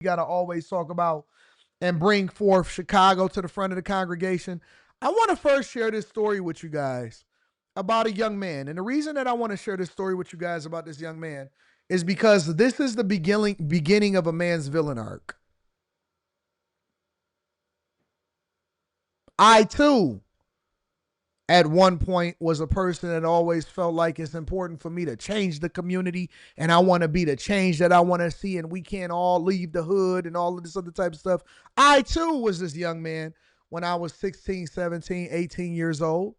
You got to always talk about and bring forth Chicago to the front of the congregation. I want to first share this story with you guys about a young man. And the reason that I want to share this story with you guys about this young man is because this is the beginning of a man's villain arc. I, too, at one point was a person that always felt like it's important for me to change the community, and I want to be the change that I want to see, and we can't all leave the hood and all of this other type of stuff. I, too, was this young man when I was 16, 17, 18 years old.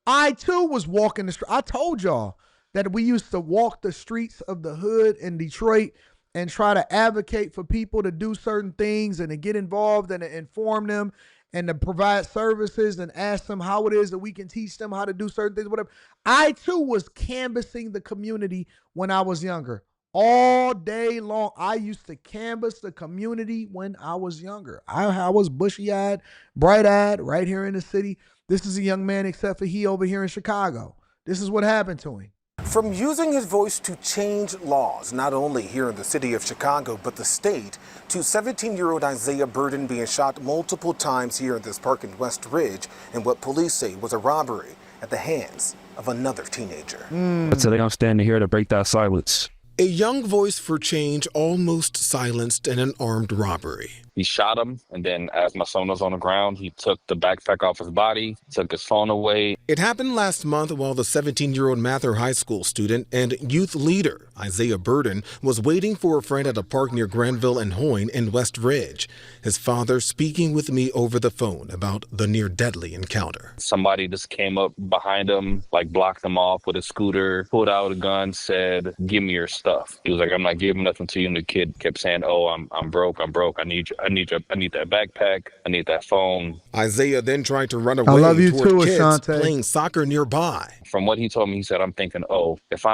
I, too, was walking the street. I told y'all that we used to walk the streets of the hood in Detroit and try to advocate for people to do certain things and to get involved and to inform them and to provide services and ask them how it is that we can teach them how to do certain things, whatever. I, too, was canvassing the community when I was younger. All day long, I used to canvass the community when I was younger. I was bushy-eyed, bright-eyed, right here in the city. This is a young man, except for he over here in Chicago. This is what happened to him. From using his voice to change laws, not only here in the city of Chicago, but the state, to 17-year-old Isaiah Burden being shot multiple times here in this park in West Ridge in what police say was a robbery at the hands of another teenager. Today I'm standing here to break that silence. A young voice for change almost silenced in an armed robbery. He shot him, and then as my son was on the ground, he took the backpack off his body, took his phone away. It happened last month while the 17-year-old Mather High School student and youth leader, Isaiah Burden, was waiting for a friend at a park near Granville and Hoyne in West Ridge. His father speaking with me over the phone about the near-deadly encounter. Somebody just came up behind him, like blocked him off with a scooter, pulled out a gun, said, "Give me your stuff." He was like, "I'm not giving nothing to you." And the kid kept saying, "Oh, I'm broke. I need that backpack. I need that phone." Isaiah then tried to run away toward kids Ashante. playing soccer nearby. From what he told me, he said, "I'm thinking, oh, if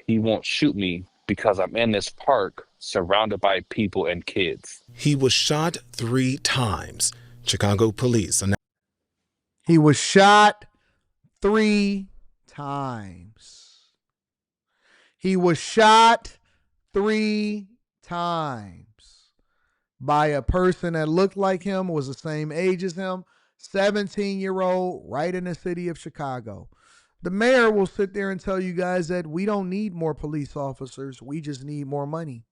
he won't shoot me because I'm in this park surrounded by people and kids." He was shot 3 times. Chicago police announced. He was shot 3 times. He was shot 3 times by a person that looked like him, was the same age as him, 17-year-old, right in the city of Chicago. The mayor will sit there and tell you guys that we don't need more police officers. We just need more money.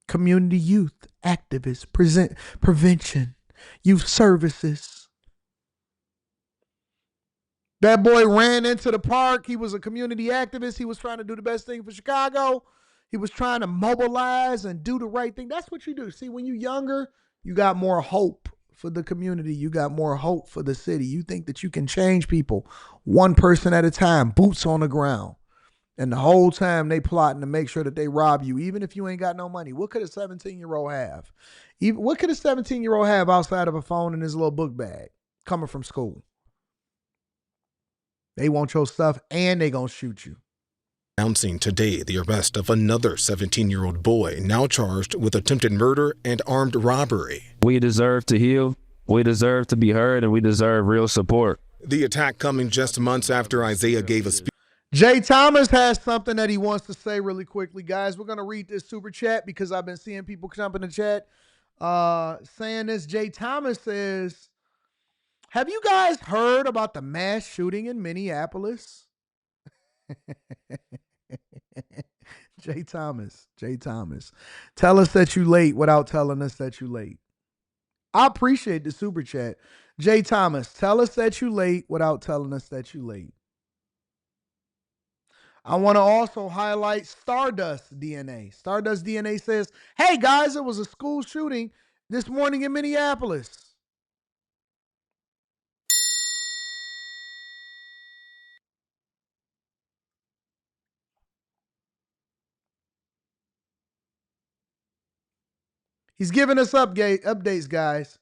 Community youth, activists, prevention, youth services. That boy ran into the park. He was a community activist. He was trying to do the best thing for Chicago. He was trying to mobilize and do the right thing. That's what you do. See, when you're younger, you got more hope for the community. You got more hope for the city. You think that you can change people one person at a time, boots on the ground. And the whole time they plotting to make sure that they rob you, even if you ain't got no money. What could a 17-year-old have? What could a 17-year-old have outside of a phone in his little book bag coming from school? They want your stuff and they gonna shoot you. Announcing today the arrest of another 17-year-old boy now charged with attempted murder and armed robbery. We deserve to heal, we deserve to be heard, and we deserve real support. The attack coming just months after Isaiah gave a speech. Jay Thomas has something that he wants to say really quickly. Guys, we're going to read this super chat because I've been seeing people jump in the chat saying this. Jay Thomas says, have you guys heard about the mass shooting in Minneapolis? Jay Thomas, tell us that you late without telling us that you late. I appreciate the super chat. Jay Thomas, tell us that you late without telling us that you late. I want to also highlight Stardust DNA. Stardust DNA says, hey guys, it was a school shooting this morning in Minneapolis. He's giving us updates, guys.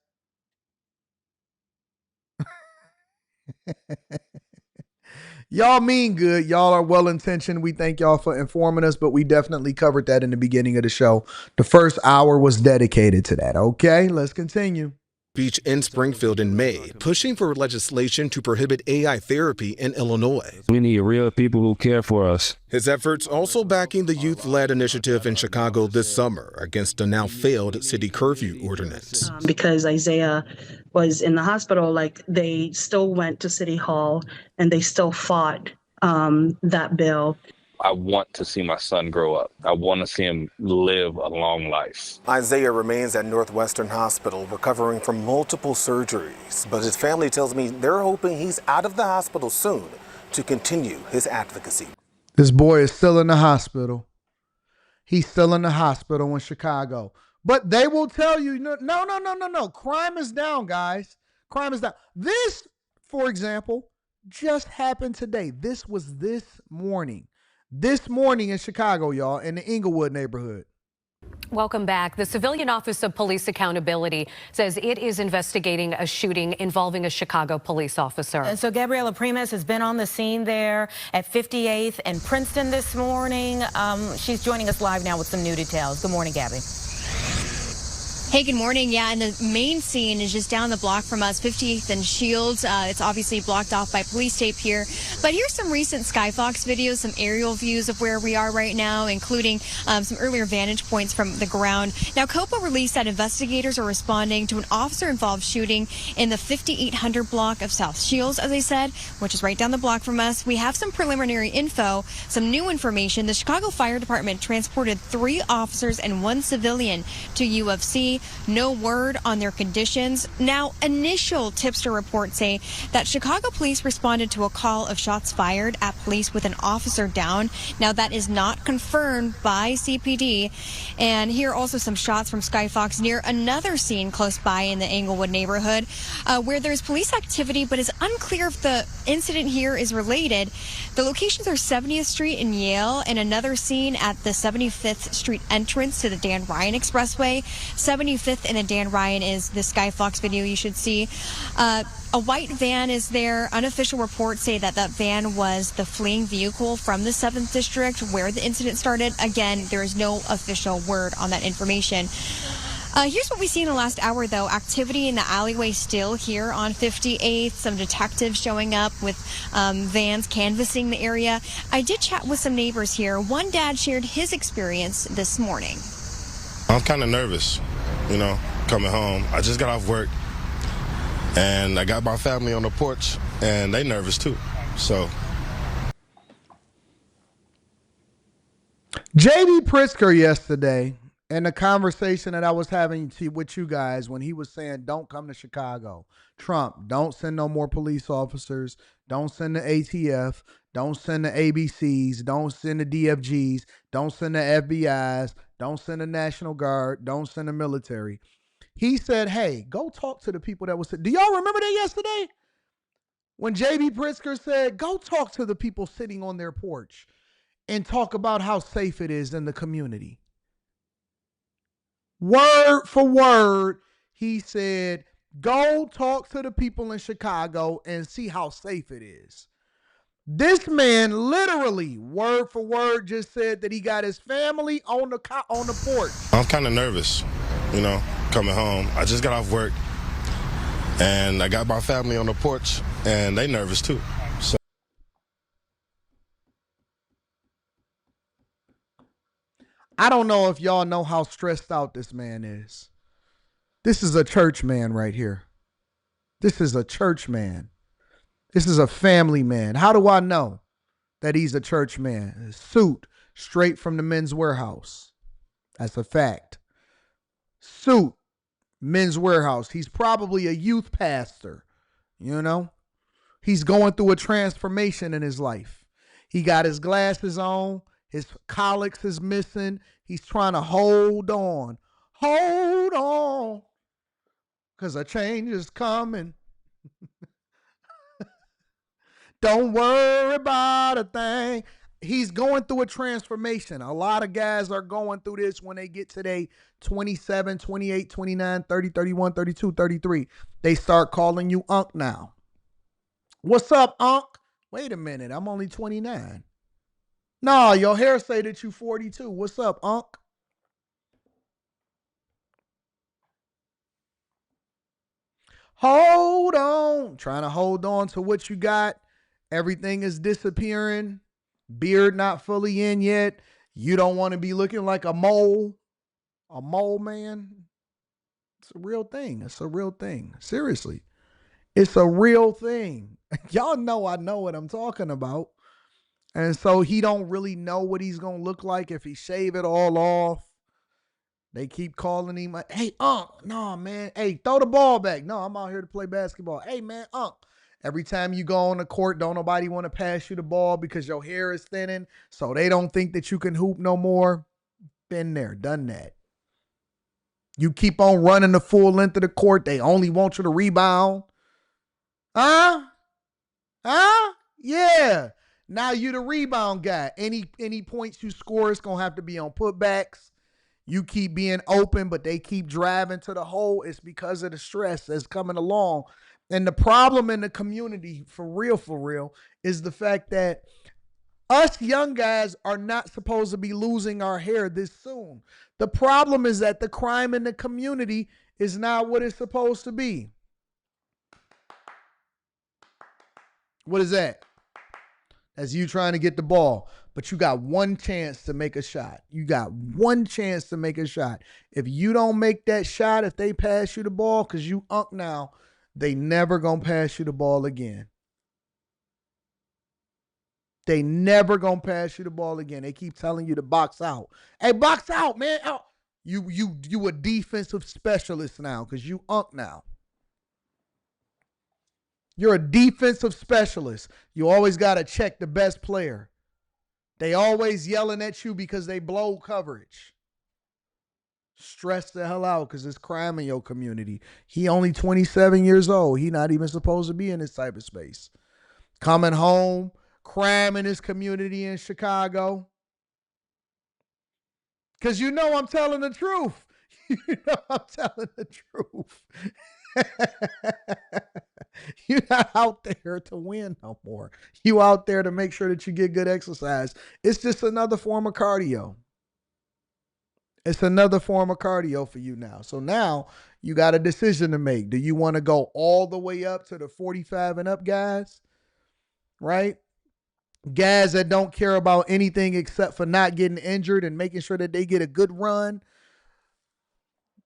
Y'all mean good. Y'all are well-intentioned. We thank y'all for informing us, but we definitely covered that in the beginning of the show. The first hour was dedicated to that. Okay, let's continue. Beach in Springfield in May, pushing for legislation to prohibit AI therapy in Illinois. We need real people who care for us. His efforts also backing the youth-led initiative in Chicago this summer against a now failed city curfew ordinance. Because Isaiah was in the hospital, like they still went to City Hall and they still fought that bill. I want to see my son grow up. I want to see him live a long life. Isaiah remains at Northwestern Hospital recovering from multiple surgeries, but his family tells me they're hoping he's out of the hospital soon to continue his advocacy. This boy is still in the hospital. He's still in the hospital in Chicago. But they will tell you, no. Crime is down, guys. Crime is down. This, for example, just happened today. This was this morning. This morning in Chicago, y'all, in the Inglewood neighborhood. Welcome back. The Civilian Office of Police Accountability says it is investigating a shooting involving a Chicago police officer. And so Gabriela Primus has been on the scene there at 58th and Princeton this morning. She's joining us live now with some new details. Good morning, Gabby. Hey, good morning. Yeah, and the main scene is just down the block from us, 58th and Shields. It's obviously blocked off by police tape here. But here's some recent Skyfox videos, some aerial views of where we are right now, including some earlier vantage points from the ground. Now, COPA released that investigators are responding to an officer-involved shooting in the 5800 block of South Shields, as I said, which is right down the block from us. We have some preliminary info, some new information. The Chicago Fire Department transported 3 officers and 1 civilian to UFC. No word on their conditions. Now, initial tipster reports say that Chicago police responded to a call of shots fired at police with an officer down. Now, that is not confirmed by CPD. And here are also some shots from Skyfox near another scene close by in the Englewood neighborhood where there's police activity, but it's unclear if the incident here is related. The locations are 70th Street in Yale and another scene at the 75th Street entrance to the Dan Ryan Expressway. 75th and the Dan Ryan is the Skyfox video you should see. A white van is there. Unofficial reports say that that van was the fleeing vehicle from the 7th District where the incident started. Again, there is no official word on that information. Here's what we see in the last hour, though. Activity in the alleyway still here on 58th. Some detectives showing up with vans canvassing the area. I did chat with some neighbors here. One dad shared his experience this morning. I'm kind of nervous, coming home. I just got off work, and I got my family on the porch, and they nervous, too. So J.D. Pritzker yesterday, and the conversation that I was having with you guys when he was saying, don't come to Chicago. Trump, don't send no more police officers. Don't send the ATF. Don't send the ABCs. Don't send the DFGs. Don't send the FBIs. Don't send the National Guard. Don't send the military. He said, hey, go talk to the people that was. Do y'all remember that yesterday? When J.D. Pritzker said, go talk to the people sitting on their porch and talk about how safe it is in the community. Word for word, he said, go talk to the people in Chicago and see how safe it is. This man literally, word for word, just said that he got his family on the porch. I'm kind of nervous, coming home. I just got off work, and I got my family on the porch, and they nervous, too. So I don't know if y'all know how stressed out this man is. This is a church man right here. This is a church man. This is a family man. How do I know that he's a church man? A suit straight from the Men's Warehouse. That's a fact. Suit, Men's Warehouse. He's probably a youth pastor, He's going through a transformation in his life. He got his glasses on. His colics is missing. He's trying to hold on. Hold on. Because a change is coming. Don't worry about a thing. He's going through a transformation. A lot of guys are going through this when they get to their 27, 28, 29, 30, 31, 32, 33. They start calling you Unc now. What's up, Unc? Wait a minute. I'm only 29. No, your hair say that you 42. What's up, Unc? hold on. Trying to hold on to what you got. Everything is disappearing. Beard not fully in yet. You don't want to be looking like a mole. A mole man. It's a real thing. It's a real thing. Seriously. It's a real thing. Y'all know I know what I'm talking about. And so he don't really know what he's going to look like if he shave it all off. They keep calling him like, hey, no, man. Hey, throw the ball back. No, I'm out here to play basketball. Hey, man, Every time you go on the court, don't nobody want to pass you the ball because your hair is thinning, so they don't think that you can hoop no more. Been there, done that. You keep on running the full length of the court, they only want you to rebound. Huh? Yeah. Now you the rebound guy. Any points you score, it's going to have to be on putbacks. You keep being open, but they keep driving to the hole. It's because of the stress that's coming along. And the problem in the community, for real, is the fact that us young guys are not supposed to be losing our hair this soon. The problem is that the crime in the community is not what it's supposed to be. What is that? That's you trying to get the ball. But you got one chance to make a shot. You got one chance to make a shot. If you don't make that shot, if they pass you the ball, because you now, they never going to pass you the ball again. They never going to pass you the ball again. They keep telling you to box out. Hey, box out, man. Out. You a defensive specialist now because you now. You're a defensive specialist. You always got to check the best player. They always yelling at you because they blow coverage. Stress the hell out because it's crime in your community. He only 27 years old. He not even supposed to be in this type of space. Coming home, crime in his community in Chicago. Because you know I'm telling the truth. You know I'm telling the truth. You're not out there to win no more. You out there to make sure that you get good exercise. It's just another form of cardio. It's another form of cardio for you now. So now you got a decision to make. Do you want to go all the way up to the 45 and up guys? Right? Guys that don't care about anything except for not getting injured and making sure that they get a good run.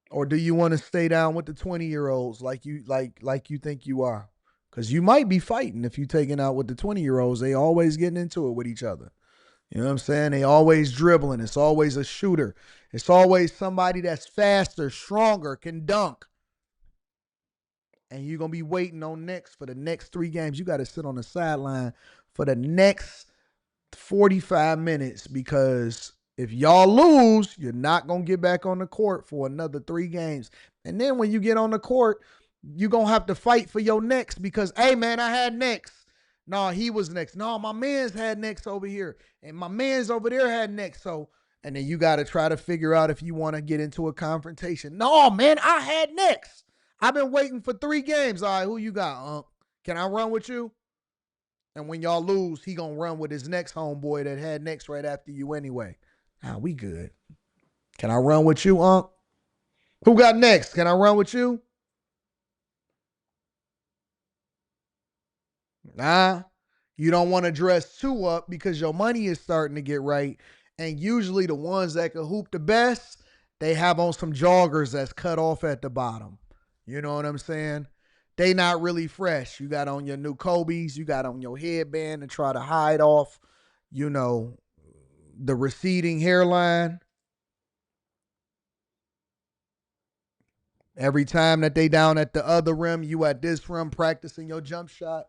Or do you want to stay down with the 20-year-olds like you think you are? Because you might be fighting if you're taking out with the 20-year-olds. They always getting into it with each other. You know what I'm saying? They always dribbling. It's always a shooter. It's always somebody that's faster, stronger, can dunk. And you're going to be waiting on next for the next 3 games. You got to sit on the sideline for the next 45 minutes because if y'all lose, you're not going to get back on the court for another 3 games. And then when you get on the court, you're going to have to fight for your next because, hey, man, I had next. No, he was next. No, my man's had next over here. And my man's over there had next. So, and then you got to try to figure out if you want to get into a confrontation. No, man, I had next. I've been waiting for 3 games. All right, who you got, Can I run with you? And when y'all lose, he going to run with his next homeboy that had next right after you anyway. We good. Can I run with you, Who got next? Can I run with you? You don't want to dress too up because your money is starting to get right. And usually the ones that can hoop the best, they have on some joggers that's cut off at the bottom. You know what I'm saying? They not really fresh. You got on your new Kobe's. You got on your headband to try to hide off, the receding hairline. Every time that they down at the other rim, you at this rim practicing your jump shot.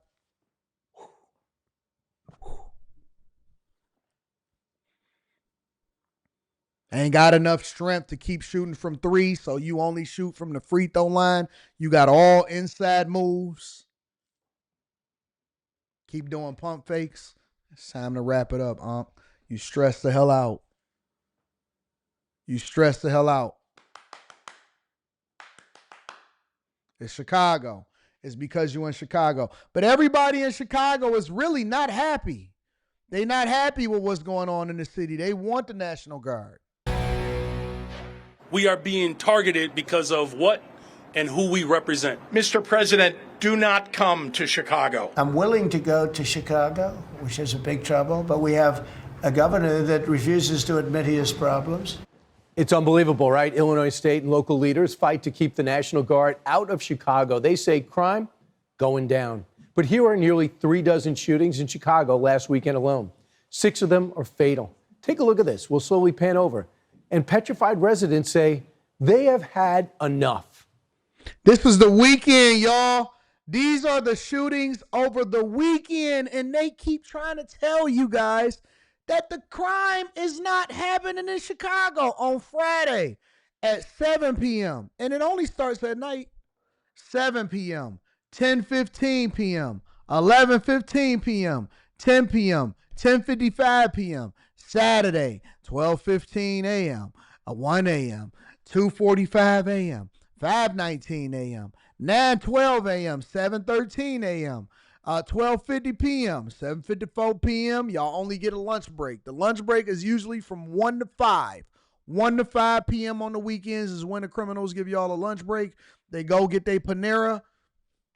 Ain't got enough strength to keep shooting from 3, so you only shoot from the free throw line. You got all inside moves. Keep doing pump fakes. It's time to wrap it up, You stress the hell out. You stress the hell out. It's Chicago. It's because you're in Chicago. But everybody in Chicago is really not happy. They not happy with what's going on in the city. They want the National Guard. We are being targeted because of what and who we represent. Mr. President, do not come to Chicago. I'm willing to go to Chicago, which is a big trouble, but we have a governor that refuses to admit he has problems. It's unbelievable, right? Illinois state and local leaders fight to keep the National Guard out of Chicago. They say crime going down. But here are nearly 36 shootings in Chicago last weekend alone. 6 of them are fatal. Take a look at this. We'll slowly pan over. And petrified residents say they have had enough. This was the weekend, y'all. These are the shootings over the weekend, and they keep trying to tell you guys that the crime is not happening in Chicago on Friday at 7 p.m. And it only starts at night, 7 p.m., 10:15 p.m., 11:15 p.m., 10 p.m., 10:55 p.m., Saturday, 12:15 a.m., 1 a.m., 2:45 a.m., 5:19 a.m., 9:12 a.m., 7:13 a.m., 12:50 p.m., 7:54 p.m. Y'all only get a lunch break. The lunch break is usually from 1 to 5. 1 to 5 p.m. on the weekends is when the criminals give y'all a lunch break. They go get their Panera,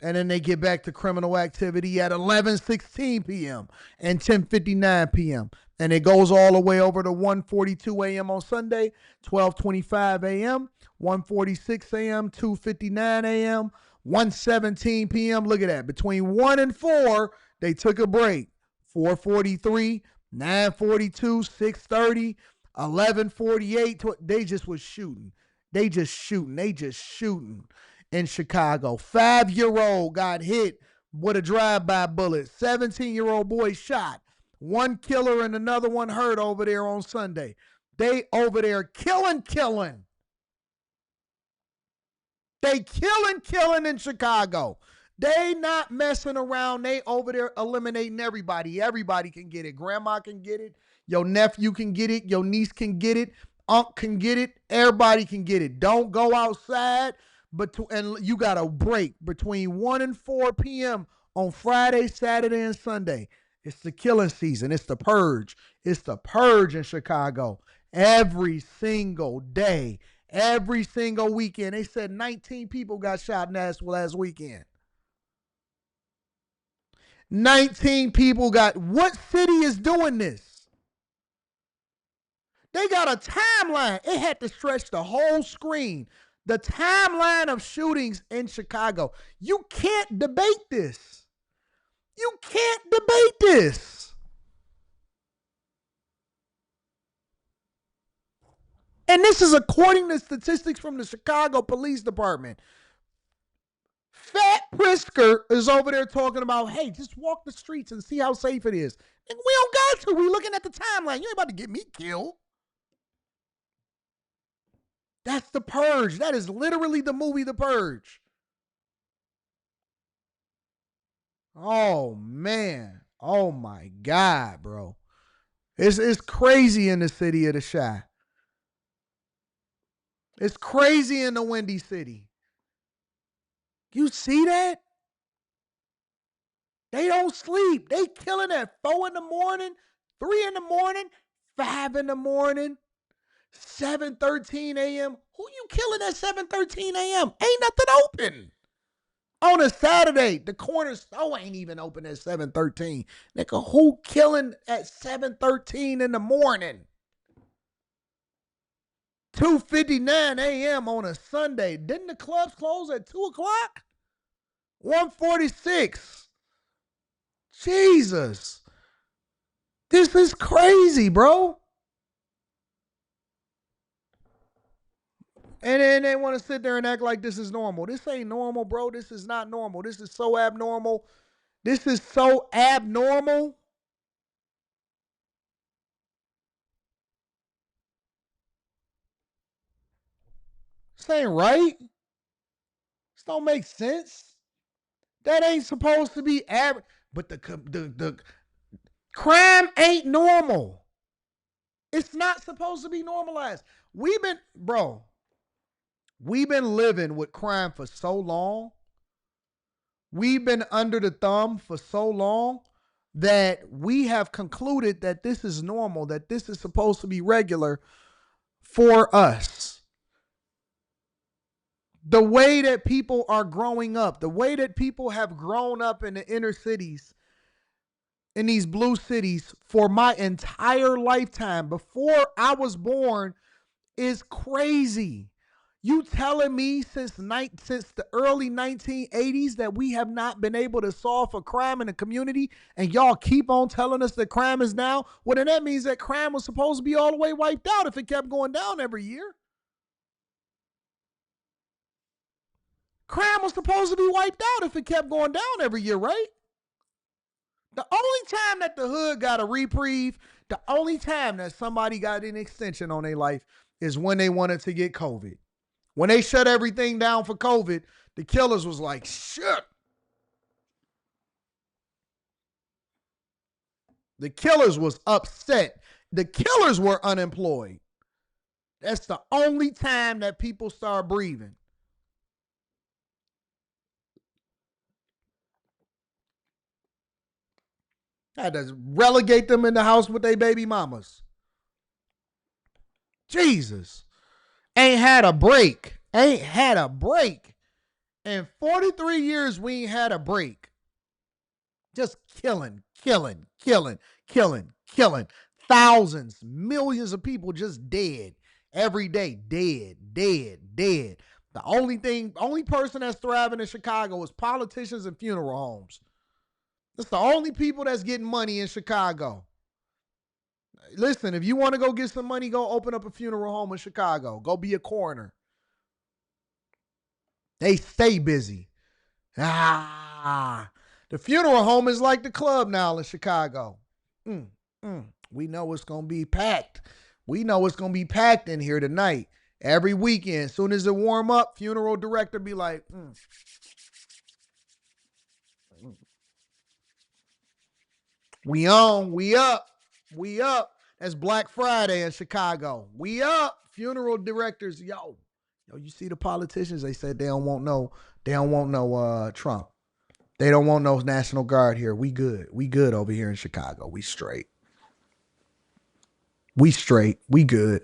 and then they get back to criminal activity at 11:16 p.m. and 10:59 p.m. And it goes all the way over to 1:42 a.m. on Sunday, 12:25 a.m., 1:46 a.m., 2:59 a.m., 1:17 p.m. Look at that. Between 1 and 4, they took a break. 4:43, 9:42, 6:30, 11:48. They just was shooting. They just shooting in Chicago. 5-year-old got hit with a drive-by bullet. 17-year-old boy shot. One killer and another one hurt over there on Sunday. They over there killing. They killing in Chicago. They not messing around. They over there eliminating everybody. Everybody can get it. Grandma can get it. Your nephew can get it. Your niece can get it. Unc can get it. Everybody can get it. Don't go outside. And you got a break between 1 and 4 p.m. on Friday, Saturday, and Sunday. It's the killing season. It's the purge. It's the purge in Chicago. Every single day. Every single weekend. They said 19 people got shot in Nashville last weekend. 19 people got. What city is doing this? They got a timeline. It had to stretch the whole screen. The timeline of shootings in Chicago. You can't debate this. You can't debate this. And this is according to statistics from the Chicago Police Department. Fat Prisker is over there talking about, hey, just walk the streets and see how safe it is. And we don't got to. We looking at the timeline. You ain't about to get me killed. That's The Purge. That is literally the movie The Purge. Oh, man. Oh, my God, bro. It's crazy in the city of the Chi. It's crazy in the Windy City. You see that? They don't sleep. They killing at 4 in the morning, 3 in the morning, 5 in the morning, 7:13 a.m. Who you killing at 7:13 a.m.? Ain't nothing open. On a Saturday, the corner store ain't even open at 7:13. Nigga, who killing at 7:13 in the morning? 2:59 a.m. on a Sunday. Didn't the clubs close at 2 o'clock? 1:46. Jesus. This is crazy, bro. And then they want to sit there and act like this is normal. This ain't normal, bro. This is not normal. This is so abnormal. This is so abnormal. This ain't right. This don't make sense. That ain't supposed to be average. But the crime ain't normal. It's not supposed to be normalized. We've been living with crime for so long. We've been under the thumb for so long that we have concluded that this is normal, that this is supposed to be regular for us. The way that people are growing up, the way that people have grown up in the inner cities, in these blue cities for my entire lifetime before I was born is crazy. You telling me since the early 1980s that we have not been able to solve a crime in the community, and y'all keep on telling us that crime is down? Well, then that means that crime was supposed to be all the way wiped out if it kept going down every year. Crime was supposed to be wiped out if it kept going down every year, right? The only time that the hood got a reprieve, the only time that somebody got an extension on their life is when they wanted to get COVID. When they shut everything down for COVID, the killers was like, shit. The killers was upset. The killers were unemployed. That's the only time that people start breathing. Had to relegate them in the house with their baby mamas. Jesus. Ain't had a break. Ain't had a break. In 43 years, we ain't had a break. Just killing. Thousands, millions of people just dead. Every day, dead. The only person that's thriving in Chicago is politicians and funeral homes. That's the only people that's getting money in Chicago. Listen, if you want to go get some money, go open up a funeral home in Chicago. Go be a coroner. They stay busy. The funeral home is like the club now in Chicago. We know it's going to be packed. We know it's going to be packed in here tonight. Every weekend, as soon as it warm up, funeral director be like, we on, we up. That's Black Friday in Chicago. We up. Funeral directors, yo, you see the politicians, they said they don't want no Trump. They don't want no National Guard here. We good over here in Chicago. We straight. We good.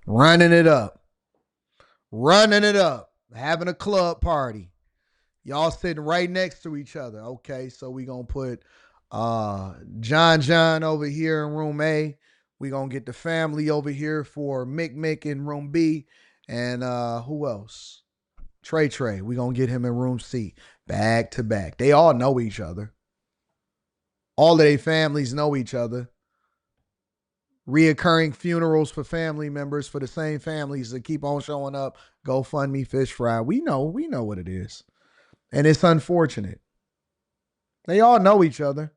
Running it up. Having a club party. Y'all sitting right next to each other. Okay, so we gonna put John over here in room A. We gonna get the family over here for Mick in room B. And who else? Trey. We gonna get him in room C. Back to back. They all know each other. All of their families know each other. Reoccurring funerals for family members for the same families that keep on showing up. GoFundMe, fish fry. We know what it is. And it's unfortunate. They all know each other.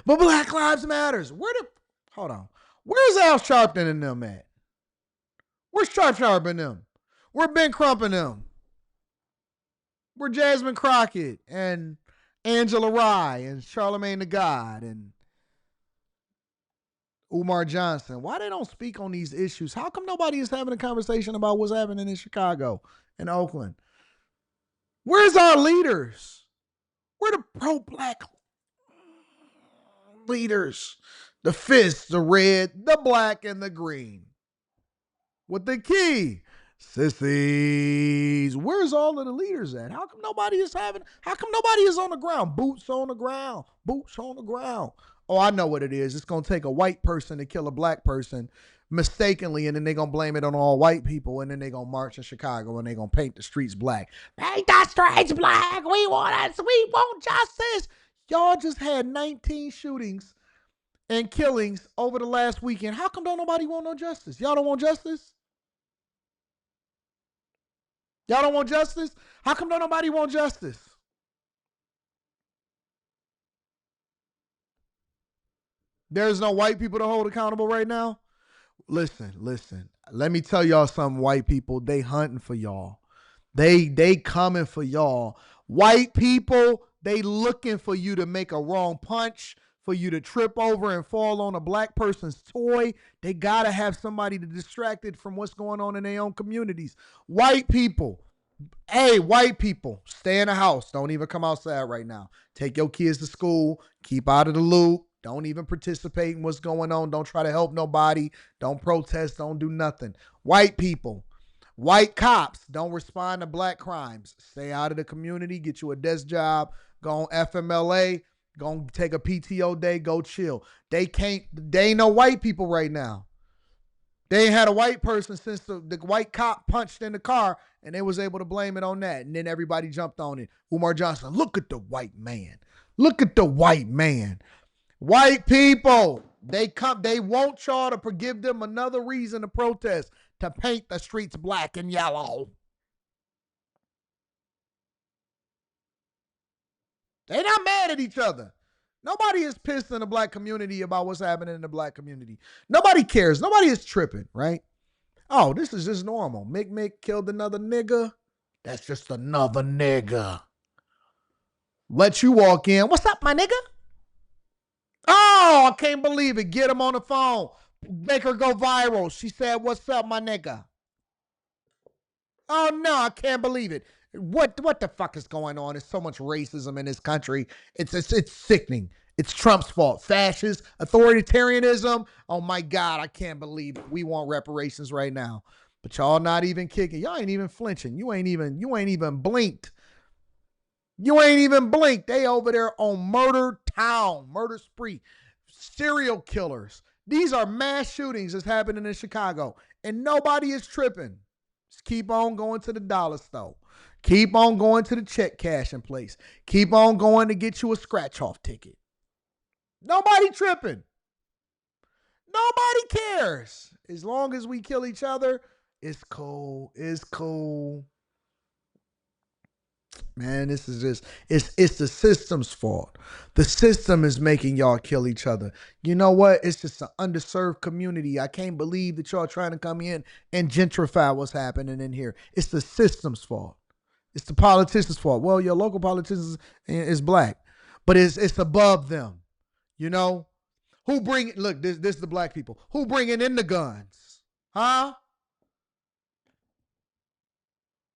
But Black Lives Matters. Hold on. Where's Al Sharpton and them at? Where's Sharp and them? Where Ben Crump and them? Where Jasmine Crockett and Angela Rye and Charlemagne the God and Umar Johnson? Why they don't speak on these issues? How come nobody is having a conversation about what's happening in Chicago and Oakland? Where's our leaders? Where the pro-black leaders? The fists, the red, the black, and the green. With the key, sissies. Where's all of the leaders at? How come nobody is on the ground? Boots on the ground. Oh, I know what it is. It's going to take a white person to kill a black person mistakenly, and then they're going to blame it on all white people, and then they're going to march in Chicago, and they're going to paint the streets black. Paint the streets black. We want justice. Y'all just had 19 shootings and killings over the last weekend. How come don't nobody want no justice? Y'all don't want justice? Y'all don't want justice? How come don't nobody want justice? There's no white people to hold accountable right now? Listen. Let me tell y'all something, white people. They hunting for y'all. They coming for y'all. White people, they looking for you to make a wrong punch, for you to trip over and fall on a black person's toy. They got to have somebody to distract it from what's going on in their own communities. White people, stay in the house. Don't even come outside right now. Take your kids to school. Keep out of the loop. Don't even participate in what's going on. Don't try to help nobody. Don't protest. Don't do nothing. White people, white cops don't respond to black crimes. Stay out of the community. Get you a desk job. Go on FMLA. Go take a PTO day. Go chill. They ain't no white people right now. They ain't had a white person since the white cop punched in the car, and they was able to blame it on that. And then everybody jumped on it. Umar Johnson, look at the white man. Look at the white man. White people, they want y'all to forgive them another reason to protest, to paint the streets black and yellow. They not mad at each other. Nobody is pissed in the black community about what's happening in the black community. Nobody cares. Nobody is tripping, right? Oh, this is just normal. Mick killed another nigga. That's just another nigga. Let you walk in. What's up, my nigga? Oh, I can't believe it. Get him on the phone. Make her go viral. She said, what's up, my nigga? Oh, no, I can't believe it. What the fuck is going on? There's so much racism in this country. It's sickening. It's Trump's fault. Fascist, authoritarianism. Oh, my God, I can't believe it. We want reparations right now. But y'all not even kicking. Y'all ain't even flinching. You ain't even blinked. You ain't even blinked. They over there on murder town, murder spree, serial killers. These are mass shootings that's happening in Chicago, and nobody is tripping. Just keep on going to the dollar store. Keep on going to the check cashing place. Keep on going to get you a scratch-off ticket. Nobody tripping. Nobody cares. As long as we kill each other, it's cool. It's cool. Man, this is just, it's the system's fault. The system is making y'all kill each other. You know what? It's just an underserved community. I can't believe that y'all trying to come in and gentrify what's happening in here. It's the system's fault. It's the politicians' fault. Well, your local politicians is black, but it's above them. You know? Look, this is the black people. Who bringing in the guns? Huh?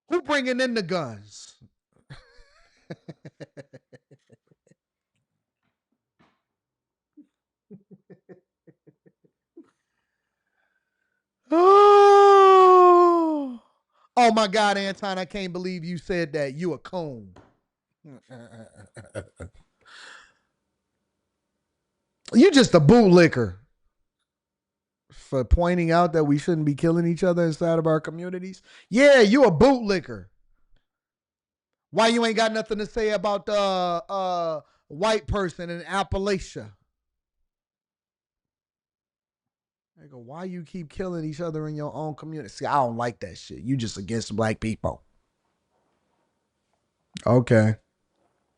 Who bringing in the guns? Oh my God, Anton, I can't believe you said that. You a coon. You just a bootlicker for pointing out that we shouldn't be killing each other inside of our communities. Yeah, you a bootlicker. Why you ain't got nothing to say about the white person in Appalachia? I go, why you keep killing each other in your own community? See, I don't like that shit. You just against black people. Okay.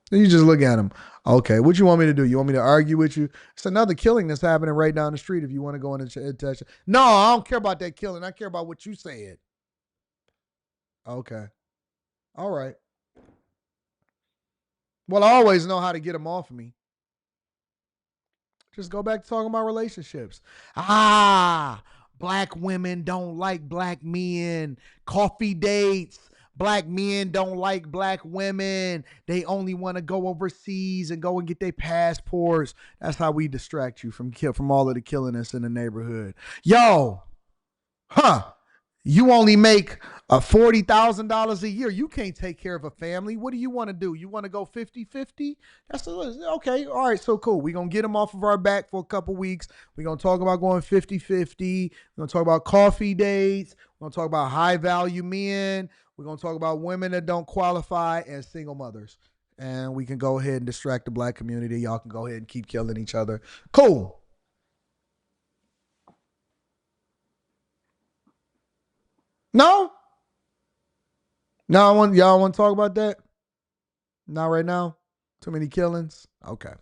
Then you just look at him. Okay, what you want me to do? You want me to argue with you? It's another killing that's happening right down the street if you want to go in and touch it. No, I don't care about that killing. I care about what you said. Okay. All right. Well, I always know how to get them off of me. Just go back to talking about relationships. Black women don't like black men. Coffee dates. Black men don't like black women. They only want to go overseas and go and get their passports. That's how we distract you from all of the killing us in the neighborhood. Yo, you only make $40,000 a year. You can't take care of a family. What do you want to do? You want to go 50-50? That's okay. All right, so cool. We're going to get them off of our back for a couple weeks. We're going to talk about going 50-50. We're going to talk about coffee dates. We're going to talk about high value men. We're going to talk about women that don't qualify and single mothers. And we can go ahead and distract the black community. Y'all can go ahead and keep killing each other. Cool. No? No, y'all want to talk about that? Not right now? Too many killings? Okay.